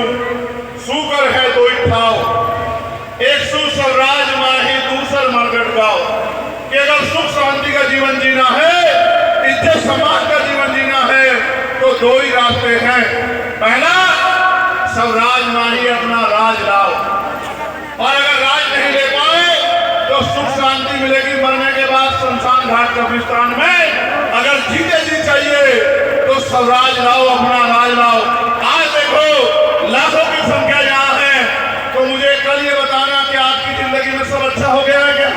सुनूं, सूकर है दो ठाव, एक सु स्वराज माही दूसर मरगट गाओ। कि अगर सुख शांति का जीवन जीना है, इज्जत सम्मान का जीवन जीना है, तो दो ही रास्ते हैं। पहला, स्वराज माही अपना राज लाओ, और अगर राज नहीं ले पाए तो सुख शांति मिलेगी मरने के बाद शमशान घाट कब्रिस्तान में। अगर जीते जी चाहिए तो स्वराज लाओ, अपना राज लाओ। आज देखो लाखों की संख्या यहाँ है, तो मुझे कल ये बताना कि आपकी जिंदगी में सब अच्छा हो गया है क्या?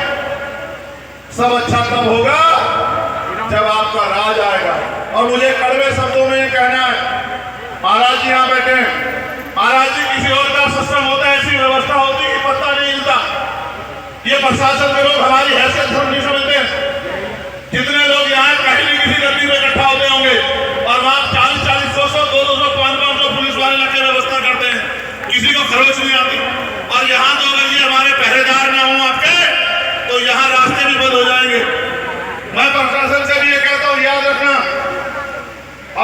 सब अच्छा कब होगा? जब आपका राज आएगा। और मुझे कड़वे शब्दों में ये कहना है, महाराज जी यहाँ बैठे हैं, महाराज जी किसी और का सत्संग होता है, ऐसी व्यवस्था होती कि पता नहीं हिलता। ये प्रशासन के लोग हमारी हैसियत नहीं समझते। जितने लोग यहाँ कहीं भी किसी गड्डी में इकट्ठा होते होंगे और वहां 40-40, 200, 200, 500 पुलिस वाले लग के व्यवस्था करते हैं, किसी को खरोच नहीं आती। और यहाँ तो अगर ये हमारे पहरेदार ना हो आपके, तो यहाँ रास्ते भी बंद हो जाएंगे। मैं प्रशासन से भी ये कहता हूँ, याद रखना,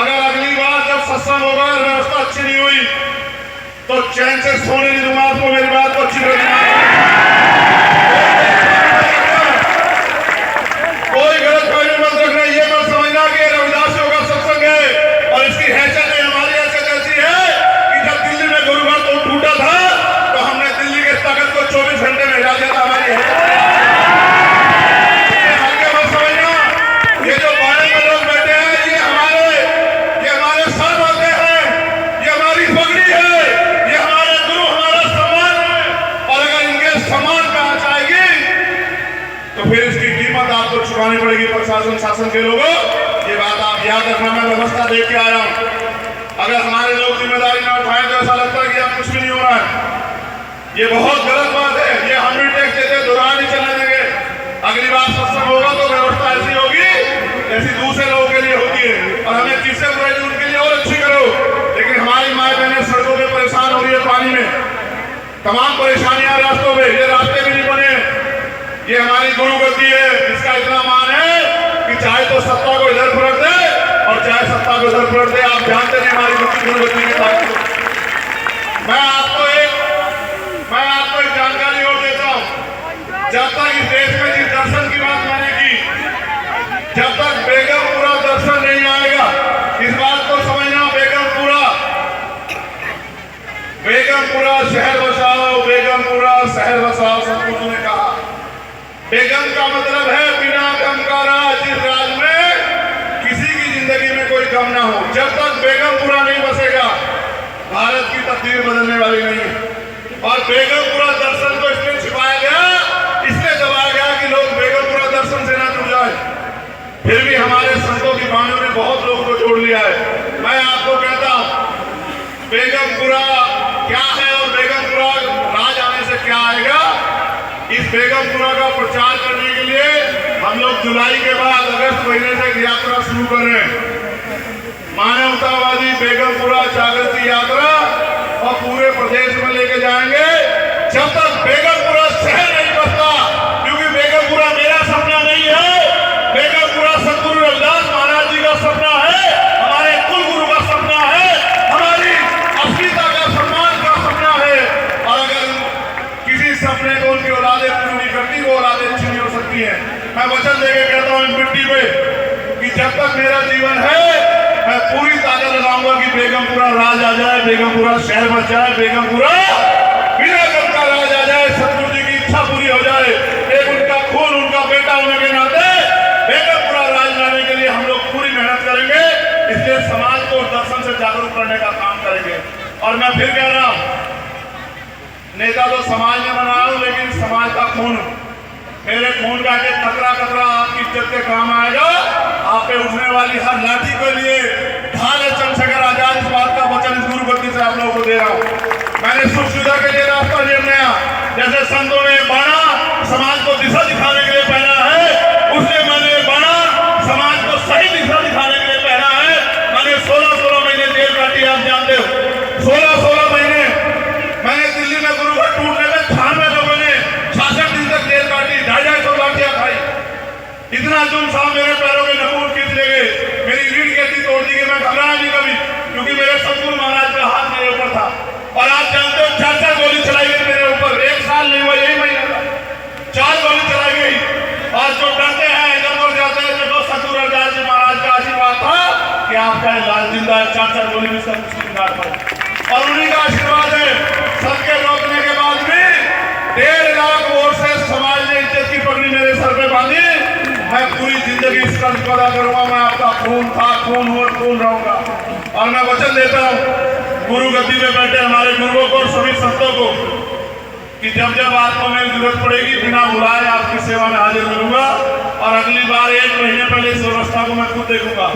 अगर अगली बार जब सत्संग होगा और व्यवस्था अच्छी नहीं हुई तो चैन से सोने नहीं दूंगा आपको। मेरी बात को अच्छी तरह कोई गलत फहमी मत रखना। ये मत समझना कि रविदासियों का सत्संग है और इसकी हैसियत नहीं। हमारी हैसियत ऐसी है कि जब दिल्ली में गुरु घर तो टूटा था तो हमने दिल्ली के तख्त को 24 घंटे में हिला दिया था। हमारी हैसियत हल्के मत समझना। ये जो बाड़े में लोग बैठे हैं, ये हमारे सर होते हैं, ये हमारी पगड़ी है, ये हमारे गुरु, हमारा सम्मान है। और अगर इनके सम्मान पे आ जाएगी तो फिर इसकी कीमत आपको चुकानी पड़ेगी। प्रशासन शासन के लोगों, ये बात आप याद रखना। मैं व्यवस्था देख के आया हूं। अगर हमारे लोग जिम्मेदारी ना उठाएं तो ऐसा लगता है कि अब कुछ भी नहीं हो रहा है। ये बहुत गलत बात है। ये हम भी टैक्स देते, दोहरा नहीं चलने देंगे। अगली बार सत्संग होगा तो व्यवस्था ऐसी होगी जैसी दूसरे लोगों के लिए होती है। और हमें किससे बुराई, उनके लिए और अच्छी करो। लेकिन हमारी माए बहनें सड़कों पर परेशान हो रही है, पानी में तमाम परेशानियां, रास्तों में ये रास्ते भी नहीं बने। ये हमारी गुरु गद्दी है, इसका इतना मान है कि चाहे तो सत्ता को इधर पलट दे और चाहे सत्ता को इधर पलट दे। आप जानते नहीं हमारी गुरु गद्दी की ताकत। मैं आपको एक जानकारी और देता हूं। जब तक इस देश में जिस दर्शन की बात मैंने की, जब तक बेगमपुरा दर्शन नहीं आएगा, इस बात को समझना। बेगमपुरा शहर बसाओ, बेगमपुरा शहर बसाओ, सतगुरु ने कहा। बेगम का मतलब है बिना गम का राज, जिस राज में किसी की जिंदगी में कोई गम ना हो। जब तक बेगमपुरा नहीं बसेगा, भारत की तकदीर बदलने वाली नहीं है। और बेगमपुरा दर्शन को इसलिए छिपाया गया, इसलिए दबाया गया कि लोग बेगमपुरा दर्शन से ना जुड़ जाए। फिर भी हमारे संतों की वाणियों ने बहुत लोगों को जोड़ लिया है। मैं आपको कहता हूं, बेगमपुरा क्या है और बेगमपुरा राज आने से क्या आएगा, इस बेगमपुरा का प्रचार करने के लिए हम लोग जुलाई के बाद अगस्त महीने से एक यात्रा शुरू कर रहे हैं। मानवतावादी बेगमपुरा जागृति यात्रा, और पूरे प्रदेश में लेके जाएंगे जब तक बेगमपुरा शहर नहीं बसता। क्योंकि बेगमपुरा मेरा सपना नहीं है, बेगमपुरा सतगुरु रविदास महाराज जी का सपना है, हमारे कुल गुरु का सपना है, हमारी अस्मिता का, सम्मान का सपना है। और अगर किसी सपने को उनकी औलादे पूरी नहीं करती, वो औलादे अच्छी नहीं हो सकती है। मैं वचन देके कहता हूँ इस मिट्टी पे कि जब तक मेरा जीवन है, मैं पूरी ताकत लगाऊंगा कि बेगमपुरा राज आ जाए, बेगमपुरा शहर बच जाए, बेगमपुरा बिना गम का राज आ जाए, सतगुरु जी की इच्छा पूरी हो जाए। एक उनका खून, उनका बेटा होने के नाते बेगमपुरा राज लाने के लिए हम लोग पूरी मेहनत करेंगे। इसलिए समाज को दर्शन से जागरूक करने का काम करेंगे। और मैं फिर कह रहा हूं, नेता तो समाज में बना हूं, लेकिन समाज का खून, मेरे खून का के कतरा कतरा आपकी इज्जत के काम आएगा। आप पे उठने वाली हर लाठी के लिए ढाल है चंद्रशेखर आजाद। इस बात का वचन इस गुरु गद्दी से आप लोगों को दे रहा हूं। मैंने सुख सुविधा के लिए रास्ता निर्णय, जैसे संतों ने बाणा समाज को दिशा दिखाने के लिए पहना है, उसने मैंने बाणा समाज को सही दिशा दिखाने के लिए पहना है। मैंने 16-16 महीने जेल काटी, आप जानते हो। 16-16 महीने मैंने दिल्ली में गुरु घर टूटने में 98 लोगों ने 66 दिन तक जेल काटी, 250 लाठियां खाई। इतना जुल्म साहब, मेरे पैरों के नखून खींच ले गए, मेरी रीढ़ की हड्डी तोड़ दी गई। मैं घबराया नहीं कभी, क्योंकि मेरे सतगुरु महाराज का हाथ मेरे ऊपर था। घाट पर, और उन्हीं का आशीर्वाद है। सबके रोकने के बाद भी 1.5 लाख वोट से समाज ने इज्जत की पगड़ी मेरे सर पे बांधी। मैं पूरी जिंदगी इस कर्ज को अदा करूंगा। मैं आपका खून था, खून हूं और खून रहूंगा। और मैं वचन देता हूं गुरु गद्दी पे बैठे हमारे गुरुओं को और सभी संतों को कि जब जब आपको मेरी जरूरत पड़ेगी बिना बुलाए आपकी सेवा में हाजिर करूंगा। और अगली बार 1 महीने पहले इस व्यवस्था को मैं खुद देखूंगा।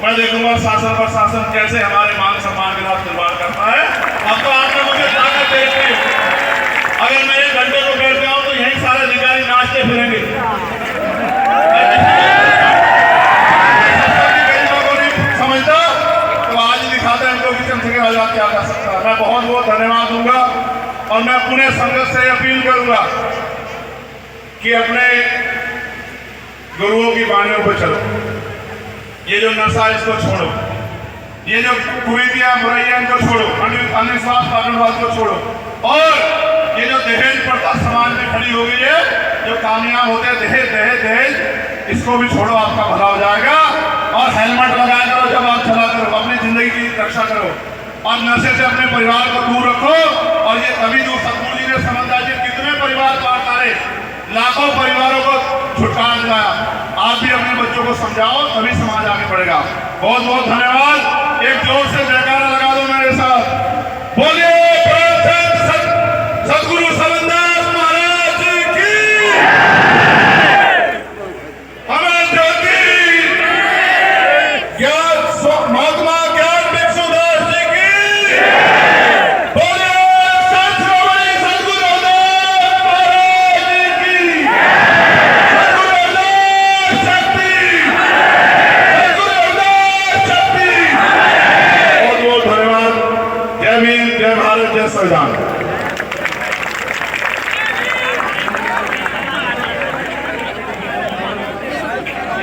मैं देखूंगा शासन प्रशासन कैसे हमारे मान सम्मान के साथ निर्माण करता है। अब तो आपने मुझे ताकत दे दी। अगर मैं 1 घंटे को बैठ जाऊं तो यही सारे अधिकारी नाचते फिरेंगे। समझता तो आज दिखाते हैं हमको कि चंद्रशेखर आजाद क्या कर सकता है। मैं बहुत बहुत धन्यवाद दूंगा और मैं पुणे संगत से अपील करूंगा कि अपने गुरुओं की वाणियों पर चलो। ये जो नशा इसको छोड़ो, ये जो कुरीतियां बुराइयां इनको छोड़ो, अंधविश्वास पागलवाद को छोड़ो। और ये जो दहेज प्रथा समाज में खड़ी हो गई है, जो कामयाब होते हैं दहेज दहेज दहेज, इसको भी छोड़ो, आपका भला हो जाएगा। और हेलमेट लगाया करो जब आप चला करो, अपनी जिंदगी की रक्षा करो और नशे से अपने परिवार को दूर रखो। और ये तभी जो सतगुरु जी ने समझा कि कितने परिवार पार करे, लाखों परिवारों को छुटकारा दिलाया। आप भी अपने बच्चों को समझाओ, तभी समाज आगे बढ़ेगा। बहुत बहुत धन्यवाद। एक जोर से